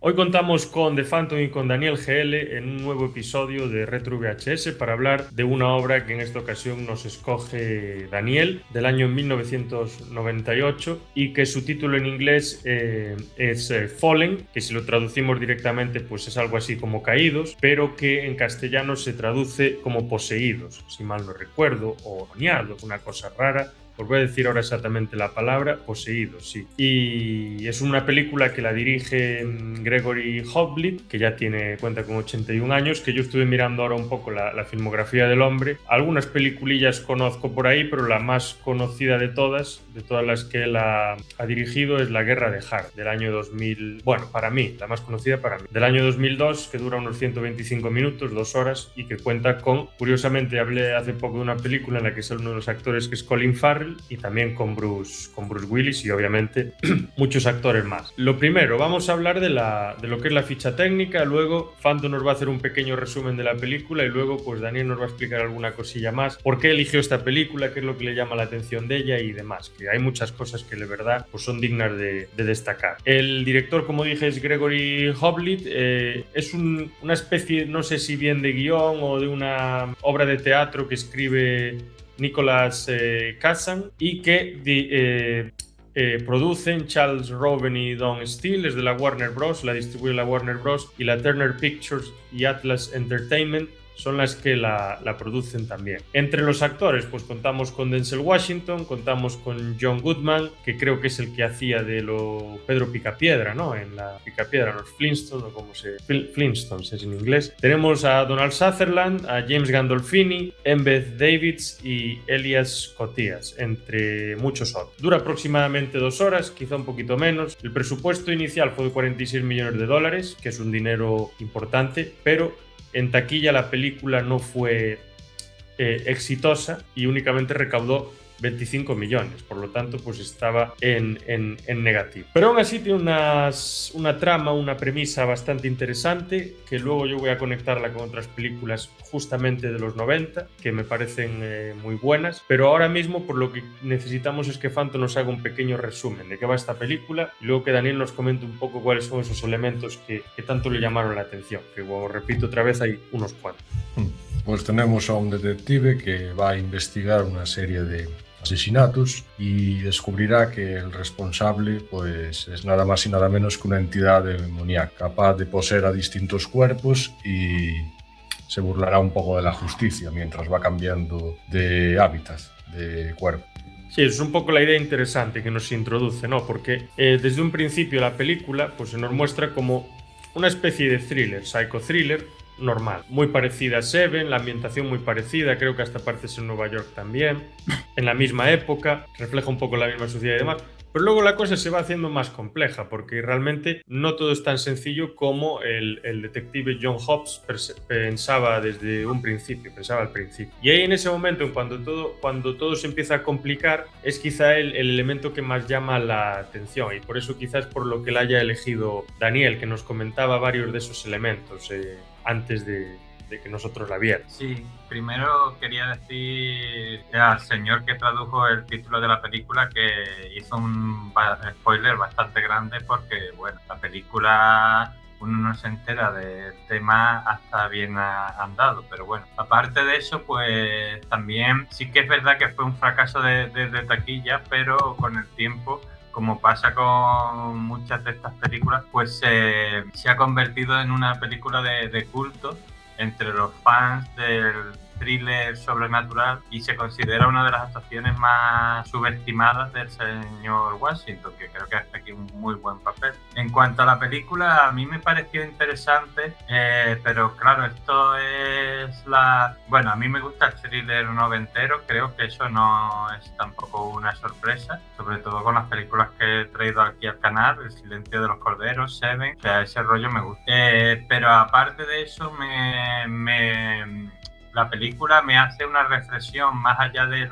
Hoy contamos con The Phantom y con Daniel GL en un nuevo episodio de Retro VHS para hablar de una obra que en esta ocasión nos escoge Daniel, del año 1998, y que su título en inglés es Fallen, que si lo traducimos directamente pues es algo así como caídos, pero que en castellano se traduce como poseídos, si mal no recuerdo, o dañados, una cosa rara. Os voy a decir ahora exactamente la palabra, poseídos, sí. Y es una película que la dirige Gregory Hoblit, que ya cuenta con 81 años, que yo estuve mirando ahora un poco la filmografía del hombre. Algunas peliculillas conozco por ahí, pero la más conocida de todas las que él ha dirigido, es La Guerra de Hart, del año 2000. Bueno, para mí, la más conocida para mí. Del año 2002, que dura unos 125 minutos, 2 horas, y que cuenta con, curiosamente, hablé hace poco de una película en la que es uno de los actores, que es Colin Farrell, y también con Bruce Willis y obviamente muchos actores más. Lo primero, vamos a hablar de lo que es la ficha técnica, luego Phantom nos va a hacer un pequeño resumen de la película y luego pues Daniel nos va a explicar alguna cosilla más, por qué eligió esta película, qué es lo que le llama la atención de ella y demás, que hay muchas cosas que de verdad pues son dignas de destacar. El director, como dije, es Gregory Hoblit, es una especie, no sé si bien de guión o de una obra de teatro que escribe Nicholas Kazan y que producen Charles Roven y Don Steele, es de la Warner Bros., la distribuye la Warner Bros. Y la Turner Pictures y Atlas Entertainment son las que la producen también. Entre los actores, pues contamos con Denzel Washington, contamos con John Goodman, que creo que es el que hacía de Pedro Picapiedra, ¿no? En la Picapiedra, los Flintstones, o como Flintstones es en inglés. Tenemos a Donald Sutherland, a James Gandolfini, Embeth Davids y Elias Koteas, entre muchos otros. Dura aproximadamente 2 horas, quizá un poquito menos. El presupuesto inicial fue de $46 millones, que es un dinero importante, pero en taquilla la película no fue exitosa y únicamente recaudó 25 millones, por lo tanto pues estaba en negativo. Pero aún así tiene una trama, una premisa bastante interesante, que luego yo voy a conectarla con otras películas justamente de los 90, que me parecen muy buenas, pero ahora mismo por lo que necesitamos es que Phantom nos haga un pequeño resumen de qué va esta película y luego que Daniel nos comente un poco cuáles son esos elementos que tanto le llamaron la atención, que como repito otra vez hay unos cuantos. Pues tenemos a un detective que va a investigar una serie de asesinatos y descubrirá que el responsable pues es nada más y nada menos que una entidad demoníaca capaz de poseer a distintos cuerpos y se burlará un poco de la justicia mientras va cambiando de hábitat, de cuerpo. Sí, es un poco la idea interesante que nos introduce, ¿no? Porque desde un principio la película pues se nos muestra como una especie de thriller, psychothriller, normal, muy parecida a Seven, la ambientación muy parecida, creo que hasta partes en Nueva York también, en la misma época, refleja un poco la misma sociedad y demás, pero luego la cosa se va haciendo más compleja, porque realmente no todo es tan sencillo como el detective John Hobbs pensaba desde un principio, pensaba al principio. Y ahí en ese momento, cuando todo se empieza a complicar, es quizá el elemento que más llama la atención, y por eso quizás por lo que la haya elegido Daniel, que nos comentaba varios de esos elementos antes de que nosotros la viéramos. Sí, primero quería decir al señor que tradujo el título de la película que hizo un spoiler bastante grande porque, bueno, la película uno no se entera del tema hasta bien andado, pero bueno, aparte de eso, pues también sí que es verdad que fue un fracaso de taquilla, pero con el tiempo, como pasa con muchas de estas películas, pues se ha convertido en una película de culto entre los fans del thriller sobrenatural y se considera una de las actuaciones más subestimadas del señor Washington, que creo que hace aquí un muy buen papel. En cuanto a la película, a mí me pareció interesante, pero claro, esto es Bueno, a mí me gusta el thriller noventero, creo que eso no es tampoco una sorpresa, sobre todo con las películas que he traído aquí al canal, El silencio de los corderos, Seven, o sea, ese rollo me gusta. Pero aparte de eso, la película me hace una reflexión más allá del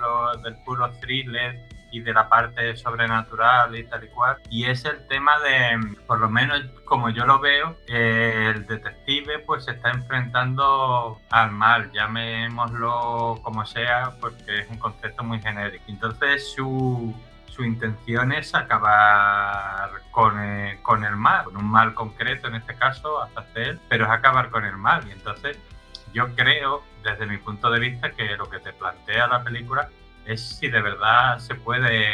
puro thriller y de la parte sobrenatural y tal y cual, y es el tema de, por lo menos como yo lo veo, el detective pues se está enfrentando al mal, llamémoslo como sea, porque es un concepto muy genérico. Entonces su intención es acabar con el mal, con un mal concreto, en este caso, Azazel, pero es acabar con el mal. Y entonces yo creo, desde mi punto de vista, que lo que te plantea la película es si de verdad se puede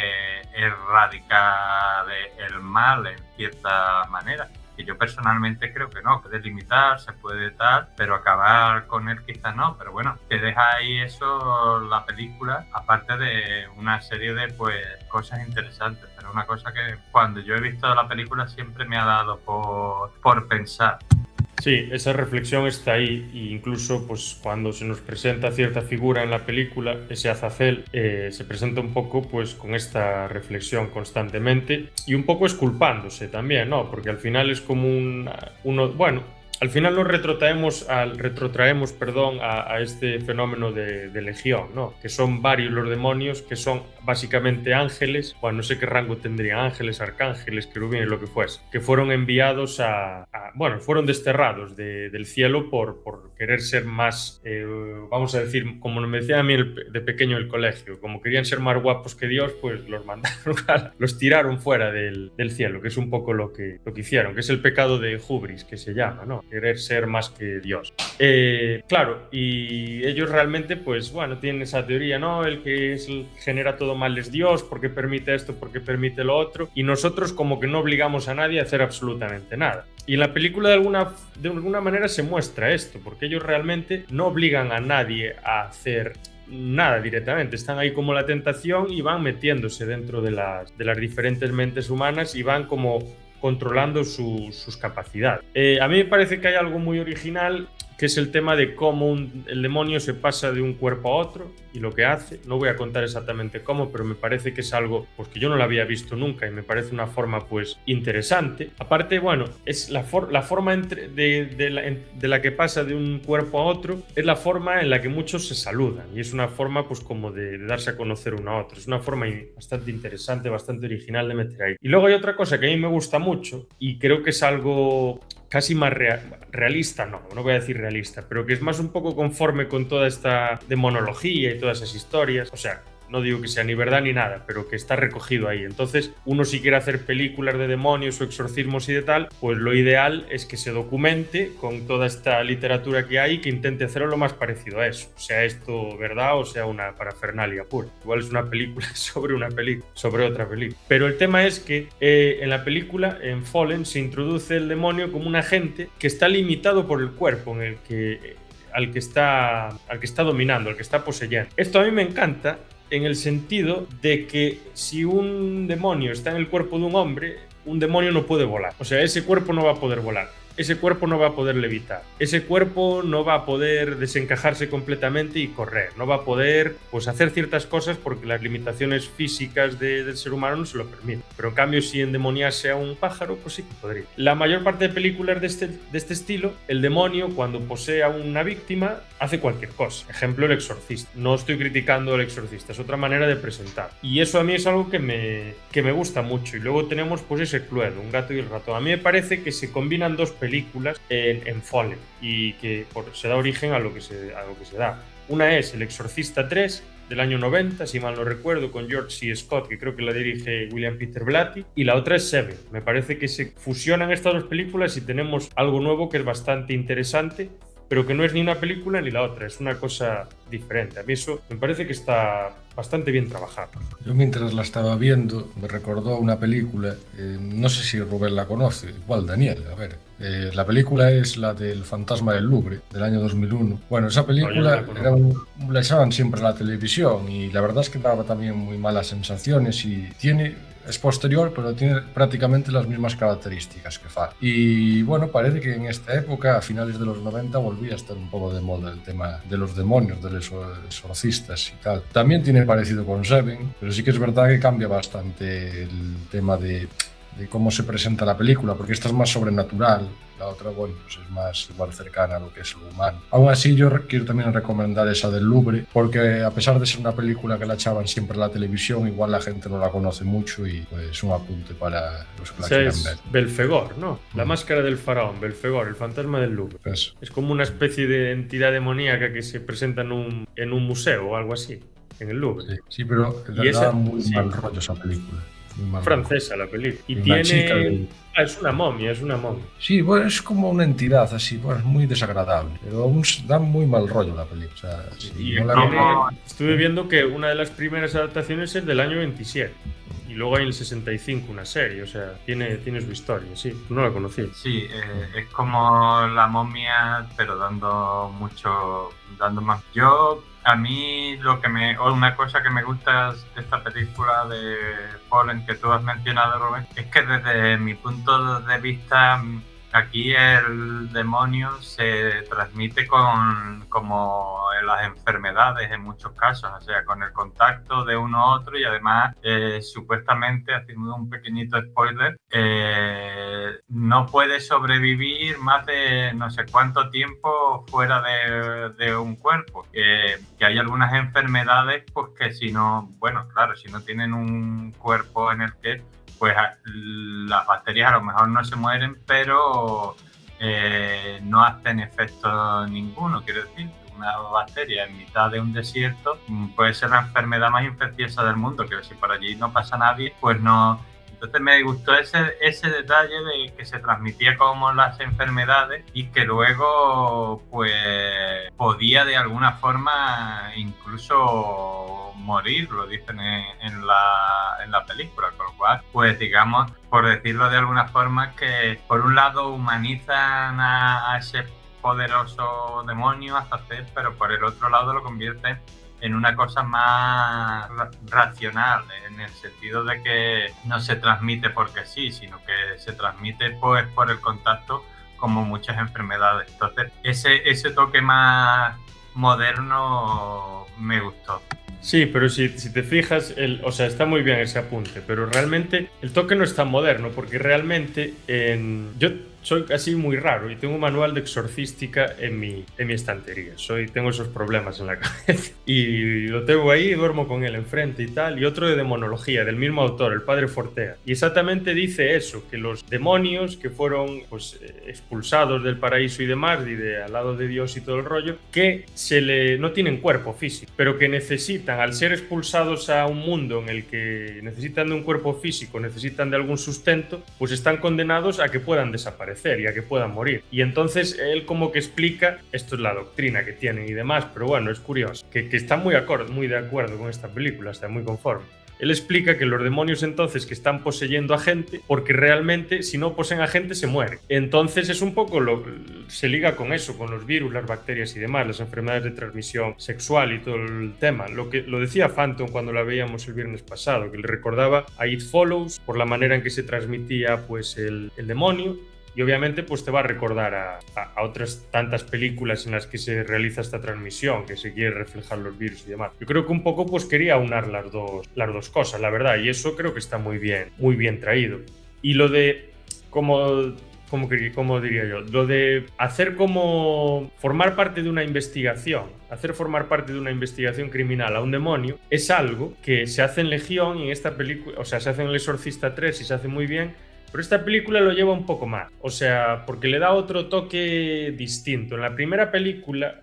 erradicar el mal en cierta manera. Y yo personalmente creo que no, que delimitar se puede tal, pero acabar con él quizás no. Pero bueno, te deja ahí eso la película, aparte de una serie de cosas interesantes. Pero una cosa que cuando yo he visto la película siempre me ha dado por pensar. Sí, esa reflexión está ahí, e incluso pues cuando se nos presenta cierta figura en la película, ese Azazel se presenta un poco pues con esta reflexión constantemente y un poco esculpándose también, ¿no? Porque al final es como al final nos retrotraemos a este fenómeno de legión, ¿no? Que son varios los demonios, que son básicamente ángeles, bueno, no sé qué rango tendrían, ángeles, arcángeles, querubines, lo que fuese, que fueron enviados fueron desterrados del cielo por querer ser más, vamos a decir, como me decía a mí de pequeño el colegio, como querían ser más guapos que Dios, pues los mandaron, los tiraron fuera del cielo, que es un poco lo que hicieron, que es el pecado de hubris, que se llama, ¿no? Querer ser más que Dios. Claro, y ellos realmente, pues bueno, tienen esa teoría, ¿no? El que genera todo mal es Dios, porque permite esto, porque permite lo otro, y nosotros como que no obligamos a nadie a hacer absolutamente nada. Y en la película de alguna manera se muestra esto, porque ellos realmente no obligan a nadie a hacer nada directamente, están ahí como la tentación y van metiéndose dentro de las diferentes mentes humanas y van como controlando sus capacidades. A mí me parece que hay algo muy original, que es el tema de cómo el demonio se pasa de un cuerpo a otro y lo que hace. No voy a contar exactamente cómo, pero me parece que es algo pues, que yo no lo había visto nunca y me parece una forma pues interesante. Aparte, bueno, es la forma de la que pasa de un cuerpo a otro, es la forma en la que muchos se saludan y es una forma pues como de darse a conocer uno a otro. Es una forma bastante interesante, bastante original de meter ahí. Y luego hay otra cosa que a mí me gusta mucho y creo que es algo casi más realista, no voy a decir realista, pero que es más un poco conforme con toda esta demonología y todas esas historias. O sea, no digo que sea ni verdad ni nada, pero que está recogido ahí. Entonces, uno si quiere hacer películas de demonios o exorcismos y de tal, pues lo ideal es que se documente con toda esta literatura que hay y que intente hacerlo lo más parecido a eso. Sea esto verdad o sea una parafernalia pura. Igual es una película sobre otra película. Pero el tema es que en la película, en Fallen, se introduce el demonio como un agente que está limitado por el cuerpo al que está dominando, al que está poseyendo. Esto a mí me encanta, en el sentido de que si un demonio está en el cuerpo de un hombre, un demonio no puede volar. O sea, ese cuerpo no va a poder volar. Ese cuerpo no va a poder levitar. Ese cuerpo no va a poder desencajarse completamente y correr. No va a poder pues, hacer ciertas cosas porque las limitaciones físicas del ser humano no se lo permiten. Pero en cambio, si endemoniase a un pájaro, pues sí que podría. La mayor parte de películas de este estilo, el demonio, cuando posee a una víctima, hace cualquier cosa. Ejemplo, El Exorcista. No estoy criticando El Exorcista, es otra manera de presentar. Y eso a mí es algo que me gusta mucho. Y luego tenemos pues ese Cluedo, Un gato y el ratón. A mí me parece que se combinan dos películas en Fallen y que se da origen a lo que se da. Una es El Exorcista 3 del año 90, si mal no recuerdo, con George C. Scott, que creo que la dirige William Peter Blatty, y la otra es Seven. Me parece que se fusionan estas dos películas y tenemos algo nuevo que es bastante interesante, pero que no es ni una película ni la otra, es una cosa diferente. A mí eso me parece que está bastante bien trabajado. Yo mientras la estaba viendo me recordó una película, no sé si Rubén la conoce, igual Daniel, a ver. La película es la del Fantasma del Louvre, del año 2001. Bueno, esa película la echaban siempre en la televisión y la verdad es que daba también muy malas sensaciones y es posterior, pero tiene prácticamente las mismas características que Fall. Y bueno, parece que en esta época, a finales de los 90, volvía a estar un poco de moda el tema de los demonios, de los exorcistas y tal. También tiene parecido con Seven, pero sí que es verdad que cambia bastante el tema de cómo se presenta la película, porque esta es más sobrenatural, la otra, bueno, pues es más igual cercana a lo que es lo humano. Aún así, yo quiero también recomendar esa del Louvre, porque a pesar de ser una película que la echaban siempre en la televisión, igual la gente no la conoce mucho y pues un apunte para los que la quieran ver. Belfegor, ¿no? La máscara del faraón, Belfegor, el fantasma del Louvre. Eso. Es como una especie de entidad demoníaca que se presenta en un museo o algo así. en el Louvre. Sí, pero Y esa, da muy sí, mal rollo esa película. Muy mal rollo. francesa la película. Y Una chica tiene... es una momia, es una momia. Sí, bueno, es como una entidad así, bueno, es muy desagradable, pero aún da muy mal rollo la película. O sea, si Y no es la como, Estuve viendo que una de las primeras adaptaciones es del año 27. Y luego hay en el 65 una serie, o sea, tiene su historia, sí. No la conocí. sí, es como la momia, pero dando más. A mí una cosa que me gusta de esta película de Fallen que tú has mencionado, Rubén, es que desde mi punto de vista, aquí el demonio se transmite como en las enfermedades en muchos casos, o sea, con el contacto de uno a otro y además, supuestamente, haciendo un pequeñito spoiler, no puede sobrevivir más de no sé cuánto tiempo fuera de un cuerpo. Que hay algunas enfermedades, pues que si no, bueno, claro, si no tienen un cuerpo en el que pues las bacterias a lo mejor no se mueren, pero no hacen efecto ninguno. Quiero decir, una bacteria en mitad de un desierto puede ser la enfermedad más infecciosa del mundo, que si por allí no pasa nadie, pues no. Entonces me gustó ese detalle de que se transmitía como las enfermedades y que luego pues podía de alguna forma incluso morir, lo dicen en la película, con lo cual pues digamos, por decirlo de alguna forma, que por un lado humanizan a ese poderoso demonio hasta hacer, pero por el otro lado lo convierten en una cosa más racional, en el sentido de que no se transmite porque sí, sino que se transmite pues por el contacto, como muchas enfermedades. Entonces, ese toque más moderno me gustó. Sí, pero si te fijas, o sea, está muy bien ese apunte, pero realmente el toque no es tan moderno, porque realmente yo soy así muy raro y tengo un manual de exorcística en mi estantería. Tengo esos problemas en la cabeza y lo tengo ahí, duermo con él enfrente y tal. Y otro de demonología, del mismo autor, el padre Fortea. Y exactamente dice eso, que los demonios que fueron pues, expulsados del paraíso y demás, y al lado de Dios y todo el rollo, que no tienen cuerpo físico, pero que necesitan, al ser expulsados a un mundo en el que necesitan de un cuerpo físico, necesitan de algún sustento, pues están condenados a que puedan desaparecer y a que puedan morir. Y entonces él como que explica, esto es la doctrina que tienen y demás, pero bueno, es curioso, que está muy de acuerdo con esta película, está muy conforme. Él explica que los demonios entonces que están poseyendo a gente, porque realmente si no poseen a gente se mueren. Entonces es un poco se liga con eso, con los virus, las bacterias y demás, las enfermedades de transmisión sexual y todo el tema. Lo decía Phantom cuando la veíamos el viernes pasado, que le recordaba a It Follows por la manera en que se transmitía pues el demonio. Y obviamente pues te va a recordar a otras tantas películas en las que se realiza esta transmisión, que se quiere reflejar los virus y demás. Yo creo que un poco pues quería unar las dos cosas, la verdad, y eso creo que está muy bien traído. Y lo de, como diría yo, lo de hacer como formar parte de una investigación, hacer formar parte de una investigación criminal a un demonio, es algo que se hace en Legión y en esta película, o sea, se hace en El Exorcista 3 y se hace muy bien. Pero esta película lo lleva un poco más, o sea, porque le da otro toque distinto. En la primera película,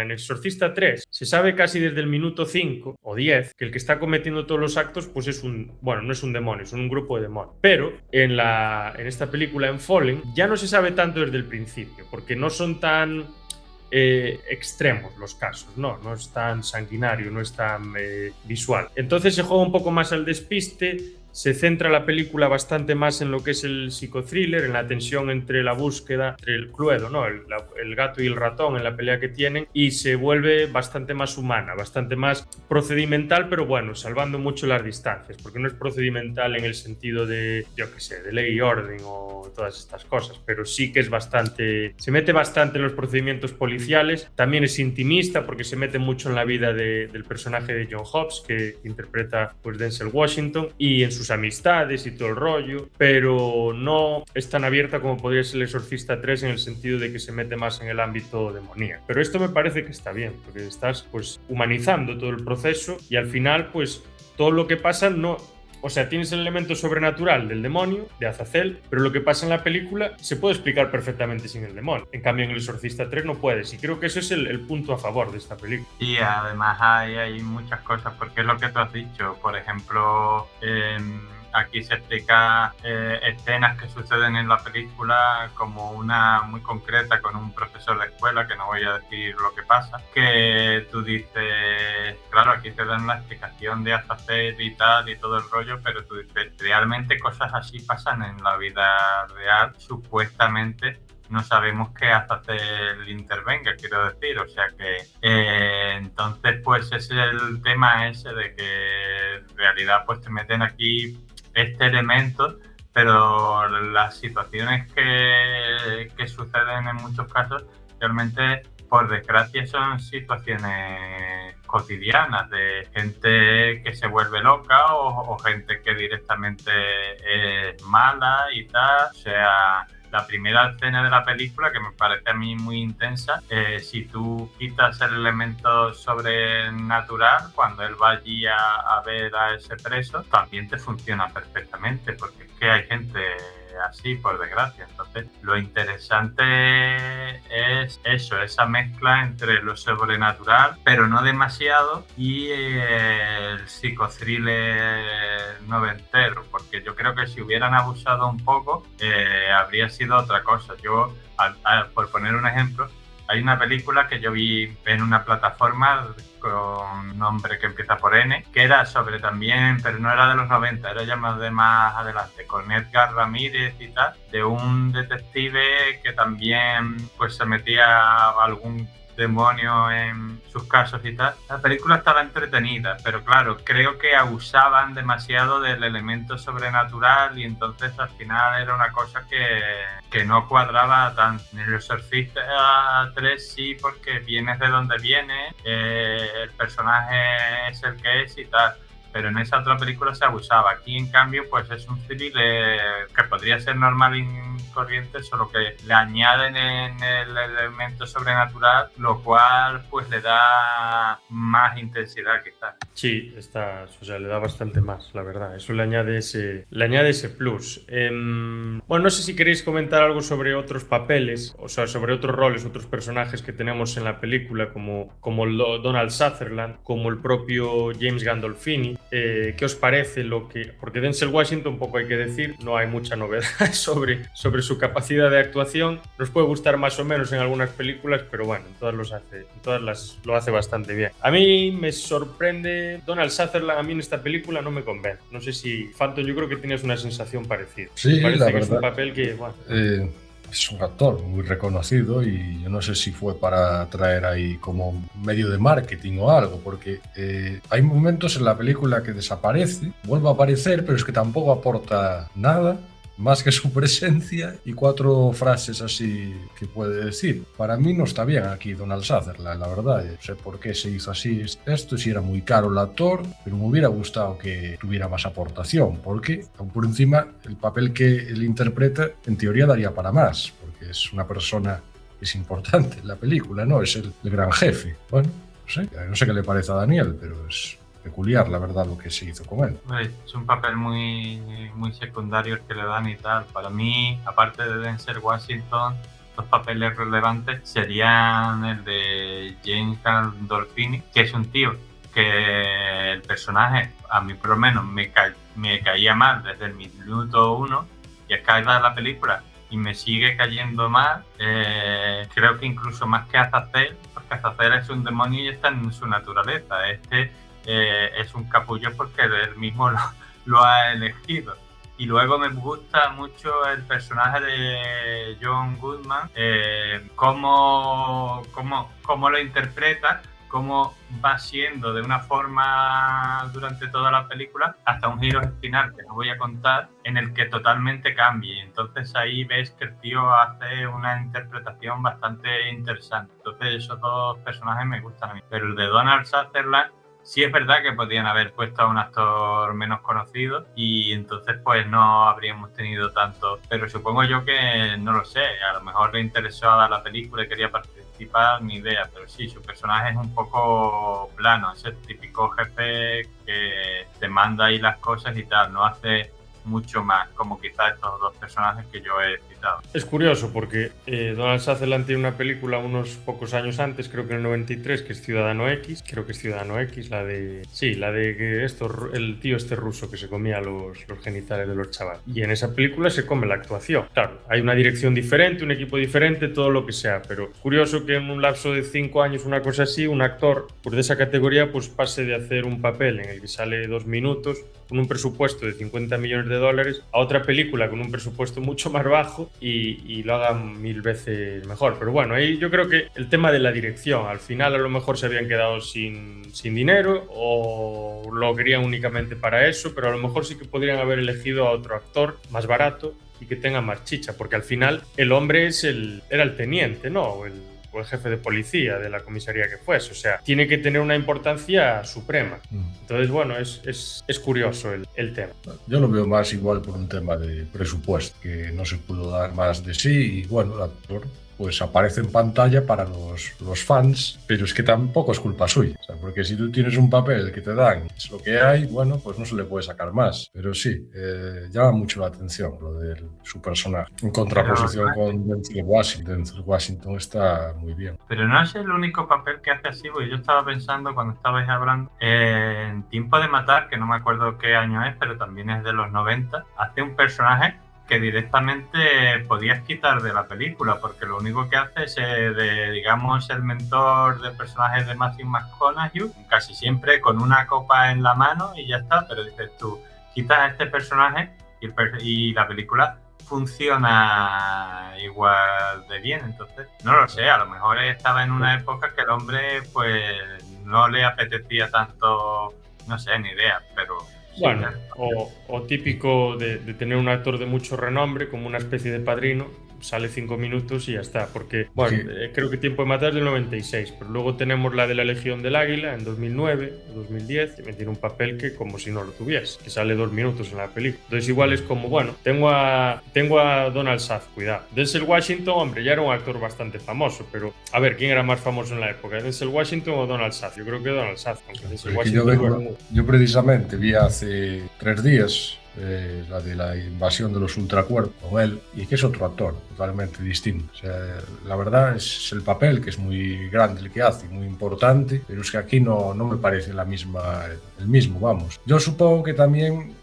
en Exorcista 3, se sabe casi desde el minuto 5 o 10 que el que está cometiendo todos los actos pues no es un demonio, es un grupo de demonios. Pero en esta película, en Fallen, ya no se sabe tanto desde el principio, porque no son tan extremos los casos, no es tan sanguinario, no es tan visual. Entonces se juega un poco más al despiste. Se centra la película bastante más en lo que es el psicothriller, en la tensión entre la búsqueda, entre el Cluedo, ¿no? el gato y el ratón en la pelea que tienen, y se vuelve bastante más humana, bastante más procedimental, pero bueno, salvando mucho las distancias, porque no es procedimental en el sentido de, yo qué sé, de ley y orden o todas estas cosas, pero sí que se mete bastante en los procedimientos policiales. También es intimista porque se mete mucho en la vida del personaje de John Hobbs, que interpreta pues Denzel Washington, y en sus amistades y todo el rollo, pero no es tan abierta como podría ser El Exorcista 3 en el sentido de que se mete más en el ámbito demoníaco. Pero esto me parece que está bien, porque estás pues humanizando todo el proceso y al final pues todo lo que pasa no... O sea, tienes el elemento sobrenatural del demonio, de Azazel, pero lo que pasa en la película se puede explicar perfectamente sin el demonio. En cambio, en El Exorcista 3 no puedes, y creo que ese es el punto a favor de esta película. Y además hay muchas cosas, porque es lo que tú has dicho. Por ejemplo, aquí se explica escenas que suceden en la película, como una muy concreta con un profesor de escuela, que no voy a decir lo que pasa, que tú dices, claro, aquí te dan la explicación de Azazel y tal y todo el rollo, pero tú dices, realmente cosas así pasan en la vida real, supuestamente. No sabemos que Azazel intervenga, quiero decir, o sea que entonces pues es el tema ese de que en realidad pues te meten aquí este elemento, pero las situaciones que suceden en muchos casos realmente, por desgracia, son situaciones cotidianas de gente que se vuelve loca o gente que directamente es mala y tal. O sea, la primera escena de la película, que me parece a mí muy intensa, si tú quitas el elemento sobrenatural, cuando él va allí a ver a ese preso, también te funciona perfectamente, porque es que hay gente así, por desgracia. Entonces, lo interesante es eso, esa mezcla entre lo sobrenatural, pero no demasiado, y el psicothriller noventero, porque yo creo que si hubieran abusado un poco, habría sido otra cosa. Yo, por poner un ejemplo, hay una película que yo vi en una plataforma con un nombre que empieza por N, que era sobre también, pero no era de los 90, era ya más de más adelante, con Edgar Ramírez y tal, de un detective que también pues se metía a algún demonio en sus casos y tal. La película estaba entretenida, pero claro, creo que abusaban demasiado del elemento sobrenatural y entonces al final era una cosa que no cuadraba tanto. En El Exorcista 3 sí, porque vienes de donde vienes, el personaje es el que es y tal, pero en esa otra película se abusaba. Aquí, en cambio, pues es un thriller que podría ser normal y corriente, solo que le añaden en el elemento sobrenatural, lo cual pues le da más intensidad quizás. Sí, o sea, le da bastante más, la verdad. Eso le añade ese plus. Bueno, no sé si queréis comentar algo sobre otros papeles, o sea, sobre otros roles, otros personajes que tenemos en la película, como Donald Sutherland, como el propio James Gandolfini. ¿Qué os parece porque Denzel Washington, poco hay que decir, no hay mucha novedad sobre su capacidad de actuación. Nos puede gustar más o menos en algunas películas, pero bueno, en todas lo hace bastante bien. A mí me sorprende Donald Sutherland, a mí en esta película no me convence. No sé si, Phantom, yo creo que tienes una sensación parecida. Sí, parece la que verdad, es un papel que, bueno, es un actor muy reconocido y yo no sé si fue para traer ahí como medio de marketing o algo, porque hay momentos en la película que desaparece, vuelve a aparecer, pero es que tampoco aporta nada más que su presencia y 4 frases así que puede decir. Para mí no está bien aquí Donald Sutherland, la verdad. No sé por qué se hizo así esto, si era muy caro el actor, pero me hubiera gustado que tuviera más aportación, porque aún por encima el papel que él interpreta en teoría daría para más, porque es una persona que es importante en la película, ¿no? Es el gran jefe. Bueno, no sé qué le parece a Daniel, pero es peculiar, la verdad, lo que se hizo con él. Es un papel muy, muy secundario el que le dan y tal. Para mí, aparte de Denzel Washington, los papeles relevantes serían el de James Gandolfini, que es un tío que el personaje, a mí por lo menos, me caía mal desde el minuto 1, y es que de la película y me sigue cayendo mal. Creo que incluso más que Azazel, porque Azazel es un demonio y está en su naturaleza. Es un capullo porque él mismo lo ha elegido. Y luego me gusta mucho el personaje de John Goodman, cómo lo interpreta, cómo va siendo de una forma durante toda la película hasta un giro final que no voy a contar, en el que totalmente cambia. Entonces ahí ves que el tío hace una interpretación bastante interesante. Entonces esos dos personajes me gustan a mí. Pero el de Donald Sutherland, sí es verdad que podían haber puesto a un actor menos conocido y entonces pues no habríamos tenido tanto, pero supongo yo que, no lo sé, a lo mejor le interesó a la película y quería participar principal ni idea, pero sí, su personaje es un poco plano, es el típico jefe que te manda ahí las cosas y tal, no hace mucho más, como quizás estos dos personajes que yo he citado. Es curioso porque Donald Sutherland tiene una película unos pocos años antes, creo que en el 93, que es Ciudadano X, la de que el tío este ruso que se comía los genitales de los chavales. Y en esa película se come la actuación. Claro, hay una dirección diferente, un equipo diferente, todo lo que sea, pero curioso que en un lapso de 5 años, una cosa así, un actor pues de esa categoría pues pase de hacer un papel en el que sale 2 minutos con un presupuesto de 50 millones de dólares a otra película con un presupuesto mucho más bajo y lo hagan 1000 veces mejor. Pero bueno, ahí yo creo que el tema de la dirección, al final a lo mejor se habían quedado sin dinero o lo querían únicamente para eso, pero a lo mejor sí que podrían haber elegido a otro actor más barato y que tenga más chicha, porque al final el hombre era el teniente, ¿no? O el jefe de policía de la comisaría que fuese, o sea, tiene que tener una importancia suprema. Entonces, bueno, es curioso el tema. Yo lo veo más igual por un tema de presupuesto, que no se pudo dar más de sí y bueno, el actor pues aparece en pantalla para los fans, pero es que tampoco es culpa suya, o sea, porque si tú tienes un papel que te dan, es lo que hay, bueno, pues no se le puede sacar más, pero sí, llama mucho la atención lo de su personaje, en contraposición con Denzel Washington. Denzel Washington está muy bien. Pero no es el único papel que hace así, porque yo estaba pensando cuando estabais hablando, en Tiempo de Matar, que no me acuerdo qué año es, pero también es de los 90, hace un personaje que directamente podías quitar de la película, porque lo único que hace es, digamos, el mentor del personaje de Matthew McConaughey, casi siempre con una copa en la mano y ya está, pero dices tú, quitas a este personaje y la película funciona igual de bien, entonces no lo sé, a lo mejor estaba en una época que el hombre pues no le apetecía tanto, no sé, ni idea, pero... Bueno, o típico de tener un actor de mucho renombre como una especie de padrino, sale 5 minutos y ya está, porque, bueno, creo que Tiempo de Matar es del 96, pero luego tenemos la de la Legión del Águila en 2009, 2010, que tiene un papel que como si no lo tuviese, que sale 2 minutos en la película. Entonces igual es como, bueno, tengo a Donald Sutherland, cuidado. Denzel Washington, hombre, ya era un actor bastante famoso, pero a ver, ¿quién era más famoso en la época? ¿Denzel Washington o Donald Sutherland? Yo creo que Donald Sutherland, aunque Denzel Washington... Yo precisamente vi hace 3 días la de la invasión de los ultracuerpos con él, y que es otro actor totalmente distinto. O sea, la verdad es el papel, que es muy grande el que hace, muy importante, pero es que aquí no me parece el mismo, vamos. Yo supongo que también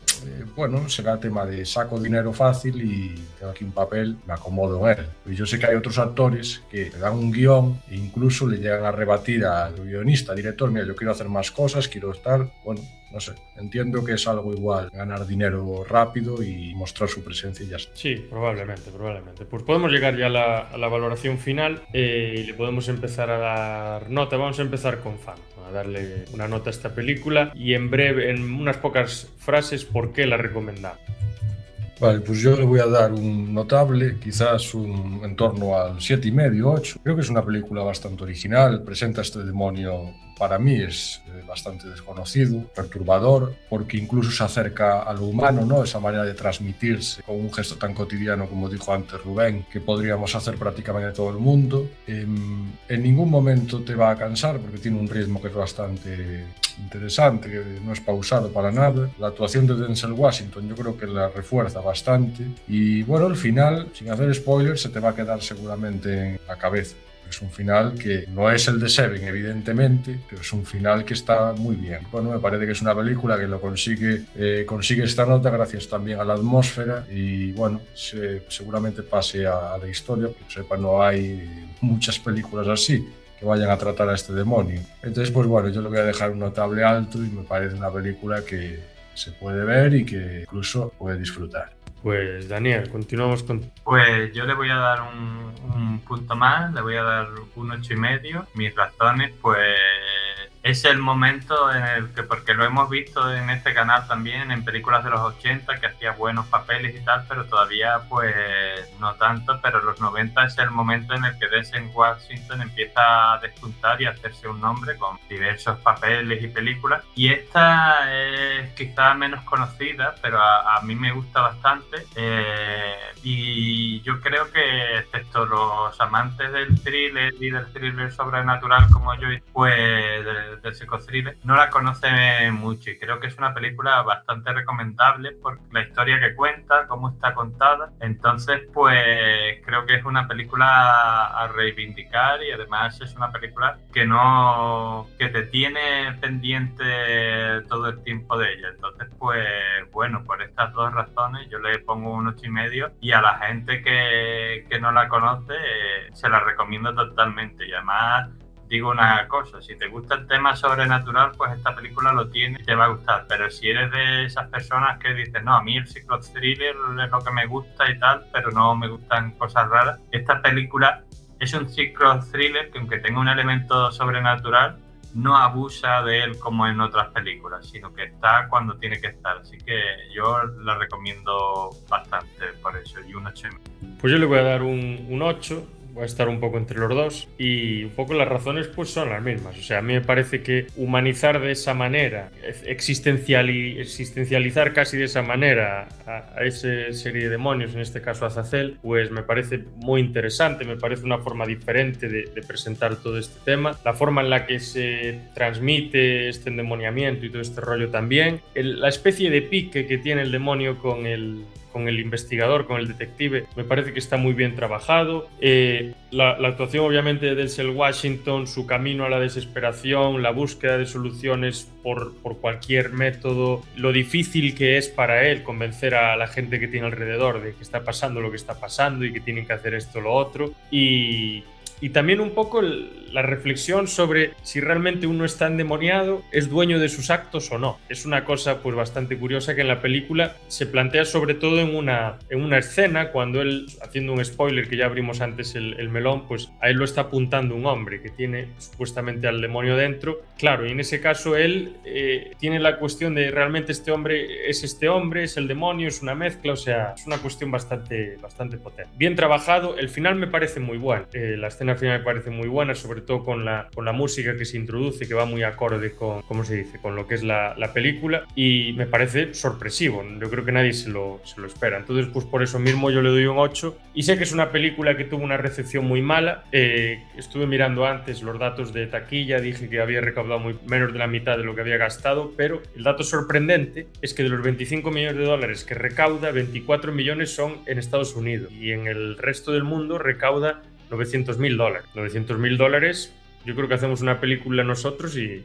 bueno, será tema de saco dinero fácil y tengo aquí un papel, me acomodo en él. Pero yo sé que hay otros actores que le dan un guión e incluso le llegan a rebatir al guionista, director, mira, yo quiero hacer más cosas, quiero estar, bueno, no sé, entiendo que es algo igual, ganar dinero rápido y mostrar su presencia y ya está. Sí, probablemente. Pues podemos llegar ya a la valoración final y le podemos empezar a dar nota. Vamos a empezar con Phantom, a darle una nota a esta película y en breve, en unas pocas frases, ¿por qué la recomendamos? Vale, pues yo le voy a dar un notable, quizás en torno al 7,5, 8. Creo que es una película bastante original, presenta a este demonio, para mí es bastante desconocido, perturbador, porque incluso se acerca a lo humano, ¿no? Esa manera de transmitirse con un gesto tan cotidiano, como dijo antes Rubén, que podríamos hacer prácticamente todo el mundo. En ningún momento te va a cansar, porque tiene un ritmo que es bastante interesante, que no es pausado para nada. La actuación de Denzel Washington yo creo que la refuerza bastante y bueno, el final, sin hacer spoilers, se te va a quedar seguramente en la cabeza. Es un final que no es el de Seven, evidentemente, pero es un final que está muy bien. Bueno, me parece que es una película que lo consigue esta nota gracias también a la atmósfera y bueno, seguramente pase a la historia, porque sepa, no hay muchas películas así que vayan a tratar a este demonio. Entonces, pues bueno, yo le voy a dejar un notable alto y me parece una película que se puede ver y que incluso puede disfrutar. Pues Daniel, continuamos con... Pues yo le voy a dar un punto más, le voy a dar un 8,5. Mis razones, pues es el momento en el que, porque lo hemos visto en este canal también, en películas de los 80, que hacía buenos papeles y tal, pero todavía pues no tanto, pero los 90 es el momento en el que Denzel Washington empieza a despuntar y a hacerse un nombre con diversos papeles y películas. Y esta es quizá menos conocida, pero a mí me gusta bastante. Y yo creo que, excepto los amantes del thriller y del thriller sobrenatural como yo, pues del psicothriller, no la conoce mucho, y creo que es una película bastante recomendable por la historia que cuenta, cómo está contada. Entonces, pues creo que es una película a reivindicar, y además es una película que te tiene pendiente todo el tiempo de ella. Entonces, pues bueno, por estas dos razones yo le pongo un 8,5, y a la gente que no la conoce se la recomiendo totalmente. Y además digo una cosa, si te gusta el tema sobrenatural, pues esta película lo tiene y te va a gustar. Pero si eres de esas personas que dicen, no, a mí el psicothriller es lo que me gusta y tal, pero no me gustan cosas raras, esta película es un psicothriller que, aunque tenga un elemento sobrenatural, no abusa de él como en otras películas, sino que está cuando tiene que estar. Así que yo la recomiendo bastante por eso, y un 8. Pues yo le voy a dar un 8. Voy a estar un poco entre los dos, y un poco las razones pues son las mismas. O sea, a mí me parece que humanizar de esa manera, existencializar casi de esa manera a esa serie de demonios, en este caso a Azazel, pues me parece muy interesante, me parece una forma diferente de presentar todo este tema, la forma en la que se transmite este endemoniamiento y todo este rollo también, la especie de pique que tiene el demonio con el investigador, con el detective, me parece que está muy bien trabajado. La actuación obviamente de Denzel Washington, su camino a la desesperación, la búsqueda de soluciones por cualquier método, lo difícil que es para él convencer a la gente que tiene alrededor de que está pasando lo que está pasando y que tienen que hacer esto o lo otro, y también un poco la reflexión sobre si realmente uno está endemoniado, es dueño de sus actos o no. Es una cosa pues bastante curiosa que en la película se plantea, sobre todo en una escena, cuando él, haciendo un spoiler que ya abrimos antes el melón, pues a él lo está apuntando un hombre que tiene supuestamente al demonio dentro. Claro, y en ese caso él tiene la cuestión de realmente este hombre, es el demonio, es una mezcla, o sea, es una cuestión bastante potente. Bien trabajado, el final me parece muy bueno. La escena final me parece muy buena, sobre todo con la música que se introduce, que va muy acorde con, ¿cómo se dice?, con lo que es la película, y me parece sorpresivo. Yo creo que nadie se lo espera. Entonces, pues por eso mismo yo le doy un 8, y sé que es una película que tuvo una recepción muy mala. Estuve mirando antes los datos de taquilla, dije que había recaudado menos de la mitad de lo que había gastado, pero el dato sorprendente es que de los 25 millones de dólares que recauda, 24 millones son en Estados Unidos, y en el resto del mundo recauda $900,000. $900,000, yo creo que hacemos una película nosotros y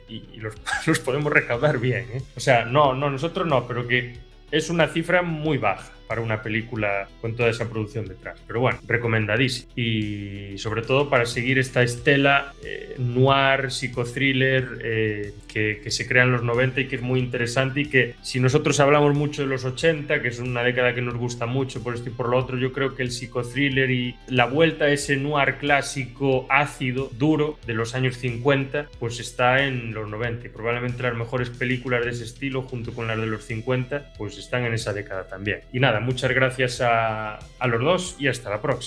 los podemos recaudar bien, ¿eh? O sea, no, nosotros no, pero que es una cifra muy baja para una película con toda esa producción detrás. Pero bueno, recomendadísimo. Y sobre todo para seguir esta estela noir, psicothriller que se crea en los 90 y que es muy interesante, y que si nosotros hablamos mucho de los 80, que es una década que nos gusta mucho por esto y por lo otro, yo creo que el psicothriller y la vuelta a ese noir clásico ácido, duro, de los años 50, pues está en los 90, y probablemente las mejores películas de ese estilo, junto con las de los 50, pues están en esa década también. Y nada, muchas gracias a los dos, y hasta la próxima.